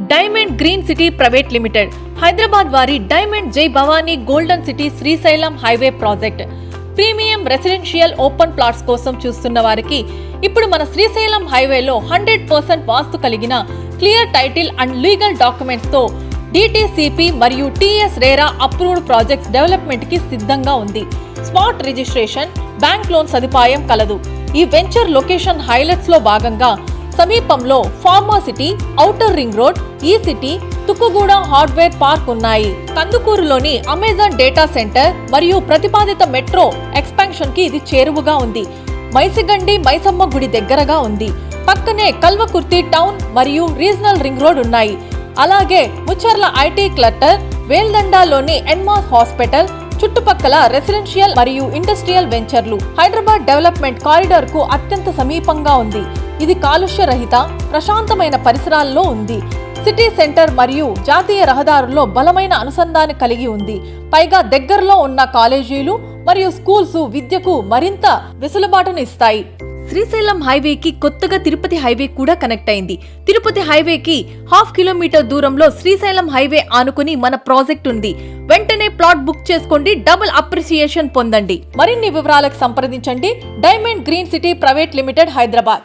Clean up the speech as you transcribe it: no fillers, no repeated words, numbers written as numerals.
Diamond green city private limited Hyderabad వారి diamond జై Bhavani golden city Srisailam highway project premium residential open plots కోసం చూస్తున్న వారికి ఇప్పుడు మన శ్రీశైలం హైవేలో 100% వాస్తు కలిగిన clear title and legal documents తో డిటిసిపి మరియు TS RERA approved projects development కి సిద్ధంగా ఉంది. స్పాట్ రిజిస్ట్రేషన్, బ్యాంక్ లోన్ సదుపాయం కలదు. ఈ వెంచర్ లొకేషన్ హైలైట్స్ లో భాగంగా సమీపంలో pharma city, outer ring road, ఈ సిటీ, తుక్కుగూడ హార్డ్వేర్ పార్క్ ఉన్నాయి. కందుకూరులోని అమెజాన్ డేటా సెంటర్ మరియు ప్రతిపాదిత మెట్రో ఎక్స్పాన్షన్ కి ఇది చేరువగా ఉంది. మైసిగండి మైసమ్మ గుడి దగ్గరగా ఉంది. పక్కనే కల్వకుర్తి టౌన్ మరియు రీజనల్ రింగ్ రోడ్ ఉన్నాయి. అలాగే ముచ్చర్ల ఐటీ క్లస్టర్, వేల్దండాలోని ఎన్మాస్ హాస్పిటల్, చుట్టుపక్కల రెసిడెన్షియల్ మరియు ఇండస్ట్రియల్ వెంచర్లు హైదరాబాద్ డెవలప్మెంట్ కారిడార్ కు అత్యంత సమీపంగా ఉంది. ఇది కాలుష్య రహిత, ప్రశాంతమైన పరిసరాల్లో ఉంది. సిటీ సెంటర్ మరియు జాతీయ రహదారుల్లో బలమైన అనుసంధానం కలిగి ఉంది. పైగా దగ్గరలో ఉన్న కాలేజీలు మరియు స్కూల్స్ విద్యకు మరింత వెసులుబాటును ఇస్తాయి. శ్రీశైలం హైవేకి కొత్తగా తిరుపతి హైవే కూడా కనెక్ట్ అయింది. తిరుపతి హైవేకి ½ కిలోమీటర్ దూరంలో శ్రీశైలం హైవే ఆనుకుని మన ప్రాజెక్ట్ ఉంది. వెంటనే ప్లాట్ బుక్ చేసుకోండి, డబుల్ అప్రిసియేషన్ పొందండి. మరిన్ని వివరాలకు సంప్రదించండి. Diamond green city private limited, Hyderabad.